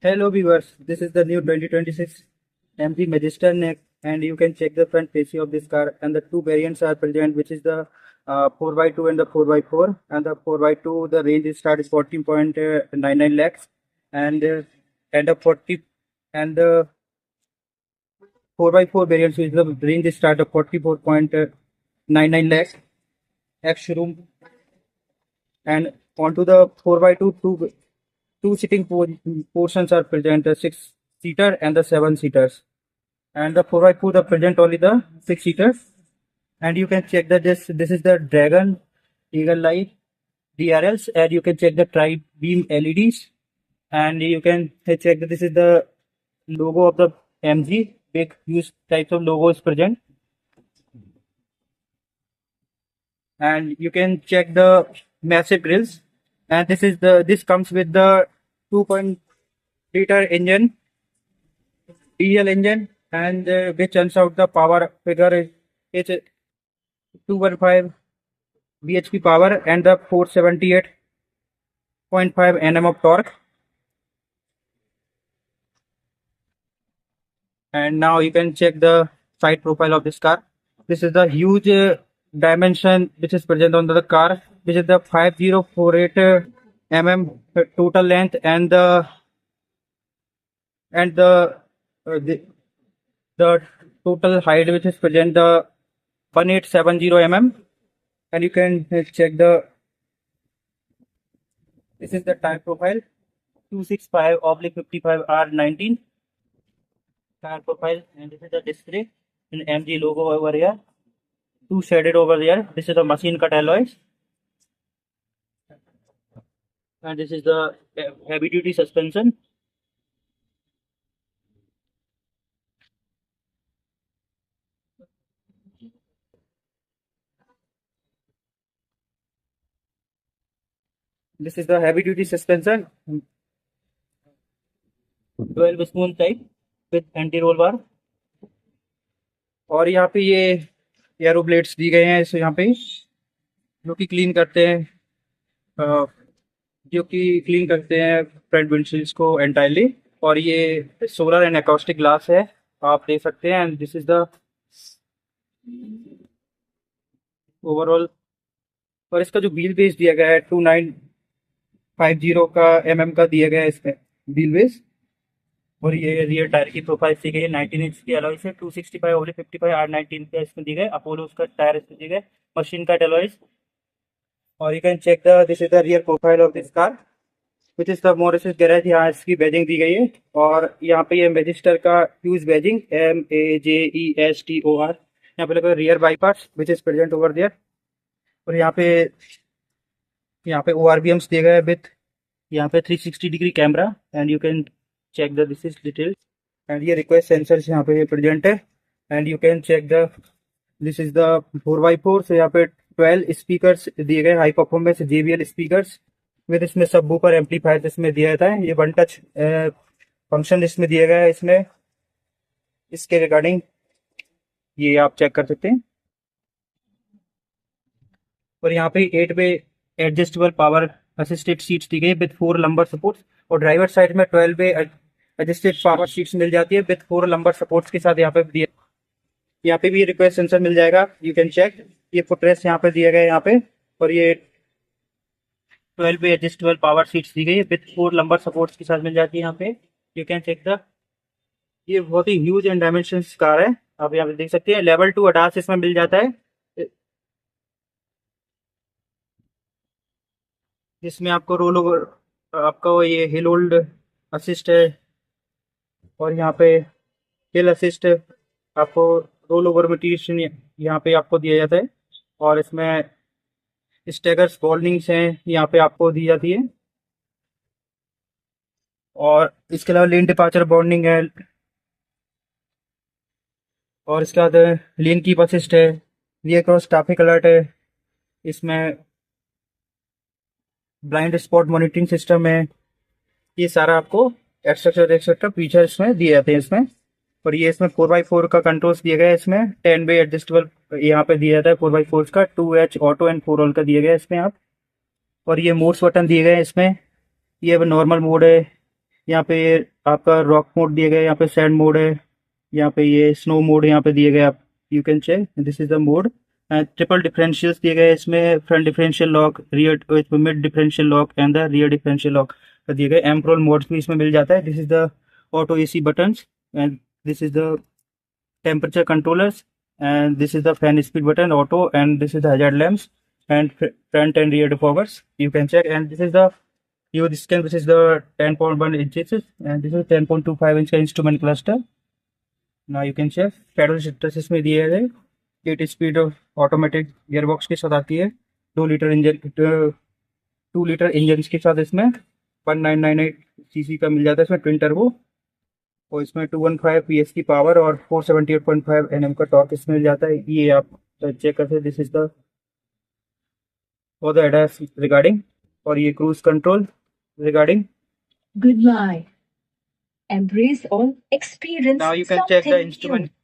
Hello viewers, this is the new 2026 MG Magister neck, and you can check the front fascia of this car, and the two variants are present, which is the 4x2 and the 4x4. And the 4x2 the range is start is 14.99 lakhs, and the 40 and the 4x4 variants is the range is start of 44.99 lakhs ex showroom. And onto the 4x2 two sitting portions are present, the 6-seater and the 7-seaters. And the 4x4 the present only the 6-seaters. And you can check that this is the Dragon Eagle Light DRLs, and you can check the tri beam LEDs, and you can check that this is the logo of the MG. Big huge types of logo is present, and you can check the massive grills. And this comes with the 2.0-liter engine, diesel engine, and which churns out the power figure is 215 bhp power and the 478.5 Nm of torque. And now you can check the side profile of this car. This is the huge dimension which is present on the car, which is the 5048 mm total length, and the and the the total height which is present the 1870 mm. And you can check this is the tire profile 265/55 R19 tire profile, and this is the display in MG logo over here, two shaded over there. This is the machine cut alloys, and this is the heavy duty suspension. This is the heavy duty suspension, 12 spoon type with anti roll bar. और यहाँ पे ये arrow blades दी गए हैं इस यहाँ पे, जो कि क्लीन करते हैं फ्रंट विंडशील्ड्स को एंटायरली। और ये सोलर एंड एकॉस्टिक ग्लास है, आप देख सकते हैं। And this is the overall. और इसका जो व्हील बेस दिया गया है 2950 का का दिया गया है इसमें व्हील बेस। और ये रियर टायर की प्रोफाइल दी गई है 19 इंच की अलॉय से, 265/55 R19 का इसमें दी गए। अपोलो उसका टायर इसमें दिए गए, मशीन कट अलॉयज। और you can check this is the rear profile of this car which is the Morris garage. यहाँ इसकी बैजिंग दी गई है, और यहाँ पे ये मैजिस्टर का यूज बैजिंग MAJESTOR यहाँ पे लगा rear bypass which is present over there. और यहाँ पे ORVMs दिए गए हैं विथ यहाँ पे 360 degree camera, and you can check the this is detail। and ये request sensors यहाँ पे present है। and you can check the this is the 4x4 से यहाँ पे 12 speakers दिए गए, high performance JBL speakers with इसमें सबवूफर एम्पलीफायर इसमें दिया जाता है। ये वन टच फंक्शन इसमें दिया गया है। इसमें इसके रिगार्डिंग ये आप चेक कर सकते हैं। और यहाँ पे 8 way adjustable power assisted seats दी गई विद 4 लंबर सपोर्ट्स, और ड्राइवर साइड में 12 वे एडजस्टेड पावर सीट्स मिल जाती है विद 4 लंबर सपोर्ट्स के साथ। यहाँ पे भी रिक्वेस्ट सेंसर मिल जाएगा, यू कैन चेक। ये फुटरेस्ट यहाँ पे दिया गया है यहाँ पे, और ये 12 वे एडजस्टेबल पावर सीट्स दी गई है विद 4 लंबर सपोर्ट्स के साथ मिल जाती है यहाँ पे। यू कैन चेक ये बहुत ही ह्यूज एंड डायमेंशन कार है, आप यहाँ पे देख सकते हैं। लेवल 2 ADAS इसमें मिल जाता है, जिसमें आपको रोल ओवर आपका ये हिल होल्ड असिस्ट है, और यहाँ पे हिल असिस्ट आपको रोल ओवर मटीरियल यहाँ पे आपको दिया जाता है। और इसमें स्टैगर्स बॉल्डिंग्स हैं यहाँ पे आपको दी जाती है। और इसके अलावा लेन डिपार्चर बॉन्डिंग है, और इसके बाद लेन कीप असिस्ट है, रियर क्रॉस ट्रैफिक अलर्ट है, इसमें ब्लाइंड स्पॉट मॉनिटरिंग सिस्टम है। ये सारा आपको एक्स्ट्रा फीचर इसमें दिए जाते हैं इसमें। और ये इसमें 4x4 का कंट्रोल्स दिया गया है, इसमें 10 वे एडजस्टेबल यहाँ पे दिया जाता है 4x4 का, 2H ऑटो एंड 4 ऑल का दिया गया है इसमें आप। और ये मोड्स बटन दिए गए हैं इसमें, ये नॉर्मल मोड है, यहाँ पे आपका रॉक मोड दिया गया है, यहाँ पे सैंड मोड है, यहाँ पे ये स्नो मोड यहाँ पे दिए गए आप, you can check this is the mode. Triple differentials दिए गए इसमें, front differential lock, rear mid differential lock and the rear differential lock दिए गए। एम्प्रोल मोड्स भी इसमें मिल जाता है। This is the auto AC buttons and this is the temperature controllers, and this is the fan speed button auto, and this is the hazard lamps and front and rear defoggers, you can check. And this is the this is the 10.1 inches and this is 10.25 inch instrument cluster. Now you can check pedal shifter इसमें दिए है, 8 speed automatic gearbox के साथ आती है, 2 litre engine के साथ इसमें 1998 सीसी का मिल जाता है इसमें ट्विन टर्बो, और इसमें 215 PS की पावर और 478.5 Nm का टॉर्क इसमें मिल जाता है। ये आप चेक कर सकते हैं। This is the for the ADAS regarding, और ये cruise control regarding. Good night. Embrace all experience. Now you can check the something instrument. new.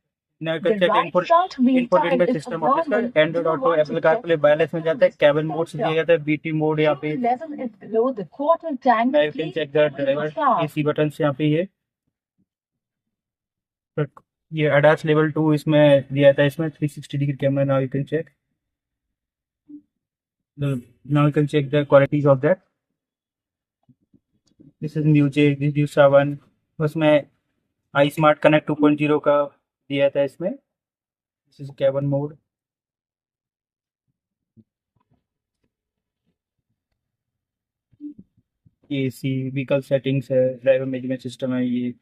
Now you can The check right front wheel infotainment type is system of this car, abnormal. Android Do Auto, want Apple to check CarPlay, wireless मिल जाता है, cabin mode से दिया जाता है, BT mode यहाँ पे। fuel level is below the quarter tank. Now you can check the driver AC button से यहाँ पे ये ADAS लेवल 2 इसमें दिया था, इसमें 360 degree camera. Now you can check the qualities of that. This is music, this is 7, उसमें iSmart Connect 2.0 का दिया था इसमें। This is cabin mode. AC vehicle settings है, ड्राइवर मैनेजमेंट सिस्टम है ये।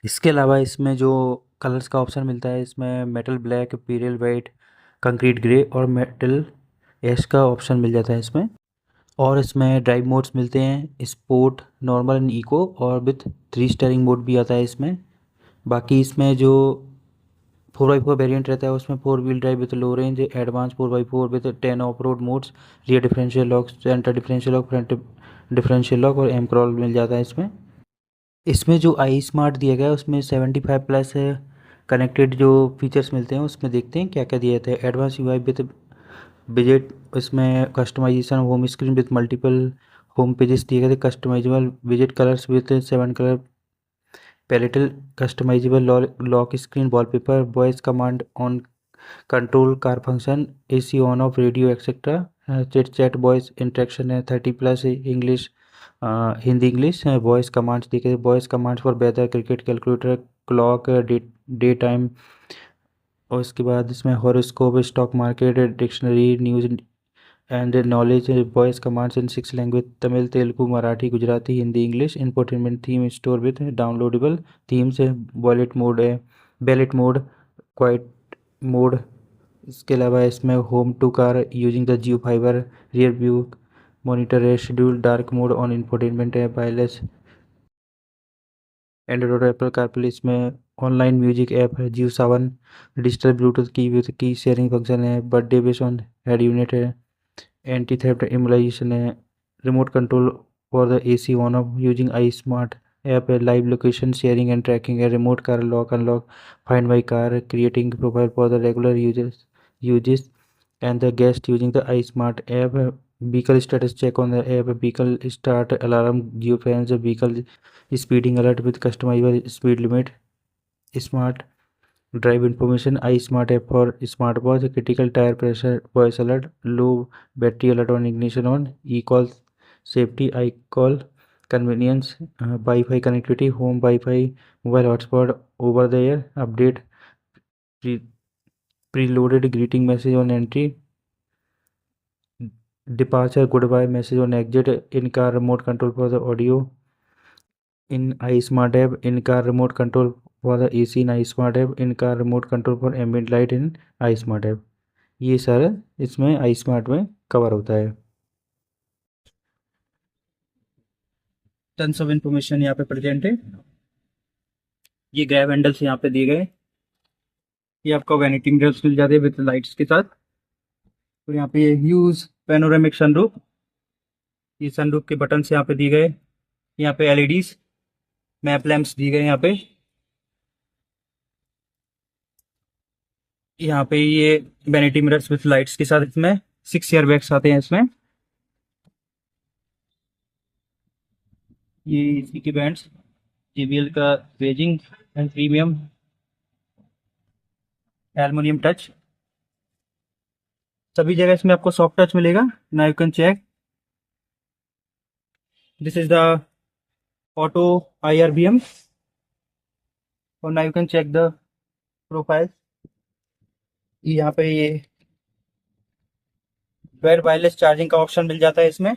इसके अलावा इसमें जो कलर्स का ऑप्शन मिलता है, इसमें metal black, pearl white, concrete grey और मेटल ऐश का ऑप्शन मिल जाता है इसमें। और इसमें ड्राइव मोड्स मिलते हैं, स्पोर्ट, नॉर्मल एंड इको, और विथ 3 स्टीयरिंग मोड भी आता है इसमें। बाकी इसमें जो 4x4 वेरिएंट रहता है उसमें 4 wheel drive with low range, advance 4x4 with 10 of road modes, rear differential lock, centre differential lock, front differential lock और एम क्रॉल मिल जाता है इसमें। इसमें जो आई स्मार्ट दिया गया है उसमें 75 प्लस कनेक्टेड जो फीचर्स मिलते हैं उसमें देखते हैं क्या क्या दिया जाता है। एडवांस यूआई विद विजेट, इसमें customisation home screen with multiple home pages दिए गए थे, कस्टमाइजेबल विजेट colours with 7 colour palette, customisable lock screen wallpaper, voice command on control car function, AC on off radio etcetera, chat voice interaction है, 30 plus English, Hindi English voice commands दिखे, voice commands for weather, cricket, calculator, clock, day time, और उसके बाद इसमें horoscope, stock market, dictionary, news and knowledge, voice commands in 6 language, Tamil, Telugu, Marathi, Gujarati, Hindi, English, infotainment theme store with downloadable themes है, wallet mode है, valet mode, quiet mode. इसके अलावा इसमें home to car using the Jio Fiber, rear view monitor है, schedule, dark mode on infotainment है, wireless Android, Apple CarPlay, इसमें online music app है, Jio Saavn, digital Bluetooth key with key sharing function है, birthday base on head unit है, anti theft इमुलाइजेशन है, remote control for the AC on off using i smart app है, live location sharing and tracking है, remote car lock unlock, find my car, creating profile for the regular यूजेस and the guest using the iSmart app, vehicle status check on the app, vehicle start alarm, geofence, vehicle speeding alert with customizable speed limit, smart drive information, iSmart app for smartwatch, critical tire pressure, voice alert, low battery alert on ignition on, e-call safety, iCall convenience, Wi-Fi connectivity, home Wi-Fi, mobile hotspot, over the air update, preloaded greeting message on entry, departure, goodbye message on exit, in-car remote control for the audio in iSmart app, in-car remote control for the AC in iSmart app, in-car remote control for ambient light in iSmart app। ये सारा इसमें iSmart में cover होता है। Tons of information यहाँ पे present है। ये ग्रैब हैंडल्स यहाँ पे दिए गए, ये आपको वैनिटी मिरर्स मिल जाते हैं विद लाइट्स के साथ। तो यहाँ पे यूज पैनोरामिक सनरूफ, ये सनरूफ के बटन्स यहाँ पे दिए गए। यहाँ पे एलईडीज मैप लैंप्स दिए गए। यहाँ पे ये वैनिटी मिरर्स विद लाइट्स के साथ, इसमें 6 एयर बैग्स आते हैं इसमें। ये इसी के बैंड्स, JBL का badging and premium aluminium touch, सभी जगह इसमें आपको सॉफ्ट टच मिलेगा। Now you can check, this is the auto IRBM, और now you can check the profile. यहाँ पे ये वायर्ड वायरलेस चार्जिंग का ऑप्शन मिल जाता है इसमें।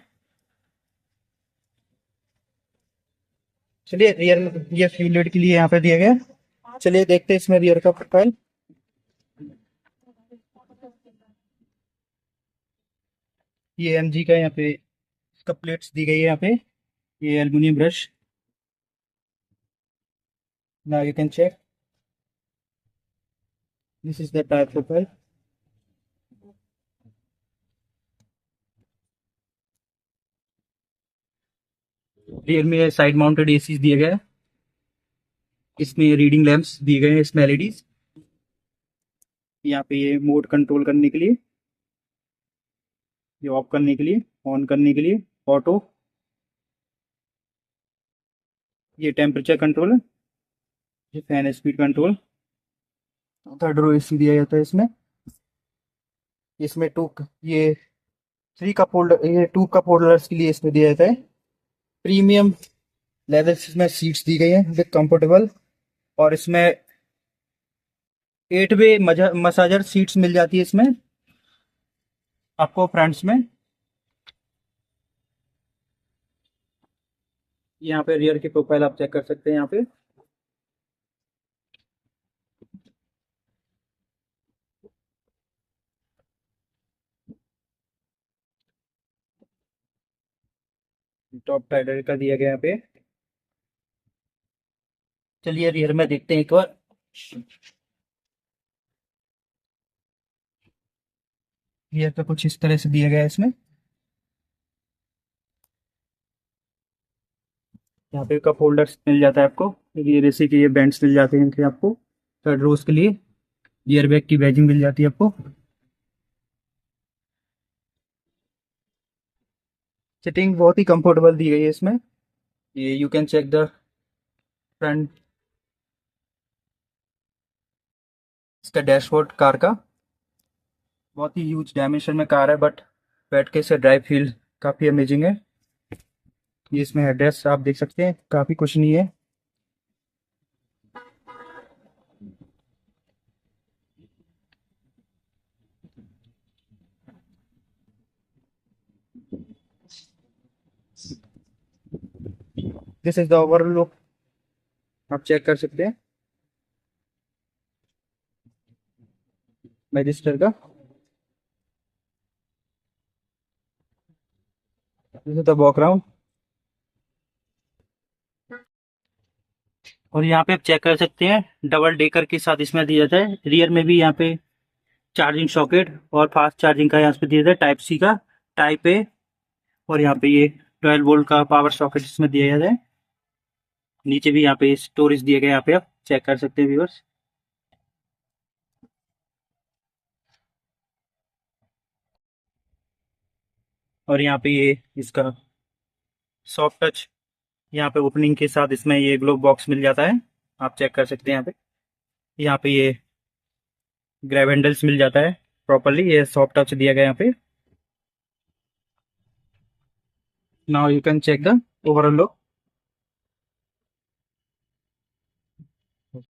चलिए रियर में ये फ्यूल लिड के लिए यहाँ पे दिया गया है। चलिए देखते हैं इसमें रियर का प्रोफाइल। ये MG का यहाँ पे इसका प्लेट्स दी गई है यहाँ पे, ये aluminium brush. Now you can check, this is the tyre profile. Rear में साइड माउंटेड एसी दिए गए हैं, इसमें रीडिंग लैंप्स दिए गए हैं, इसमें LEDs। यहाँ पे ये मोड कंट्रोल करने के लिए, ये ऑफ करने के लिए, ऑन करने के लिए ऑटो, ये टेम्परेचर कंट्रोल है, ये fan speed control. Third row AC दिया जाता है इसमें। इसमें ये 3 कप होल्डर, ये 2 कप होल्डर्स के लिए इसमें दिया जाता है। प्रीमियम लेदर इसमें सीट्स दी गई हैं विद कंफर्टेबल, और इसमें 8 वे मसाजर सीट्स मिल जाती है इसमें आपको फ्रंट्स में। यहाँ पे रियर की प्रोफाइल आप चेक कर सकते हैं यहाँ पे। टॉप टाइडर का दिया गया यहाँ पे। चलिए रियर में देखते हैं एक बार। रियर पे कुछ इस तरह से दिया गया है इसमें। यहाँ पे कप होल्डर्स मिल जाता है आपको, रियर AC के ये बैंड्स मिल जाते हैं इनके आपको। थर्ड रोज के लिए ईयर बैग की बैजिंग मिल जाती है आपको। सिटिंग बहुत ही कंफर्टेबल दी गई है इसमें। ये you can check the front, इसका डैशबोर्ड कार का बहुत ही ह्यूज डायमेंशन में कार है, बट बैठ के इसे ड्राइव फील काफ़ी अमेजिंग है। ये इसमें हेडरेस्ट आप देख सकते हैं, काफ़ी कुशनी है। This is the overall look, आप चेक कर सकते हैं मैजिस्टर का। दिस इज द बैकग्राउंड, और यहाँ पे आप चेक कर सकते हैं डबल डेकर के साथ इसमें दिया जाता है। रियर में भी यहाँ पे चार्जिंग सॉकेट और फास्ट चार्जिंग का यहाँ पे दिया जाता है, टाइप C का, टाइप A, और यहाँ पे ये 12 वोल्ट का पावर सॉकेट इसमें दिया जाता है। नीचे भी यहाँ पे स्टोरेज दिया गया, यहाँ पे आप चेक कर सकते हैं व्यूअर्स। और यहाँ पे ये इसका सॉफ्ट टच, यहाँ पे ओपनिंग के साथ इसमें ये ग्लोव बॉक्स मिल जाता है, आप चेक कर सकते हैं यहाँ पे। यहाँ पे ये ग्रैब हैंडल्स मिल जाता है प्रॉपरली, ये सॉफ्ट टच दिया गया यहाँ पे। Now you can check the overall look.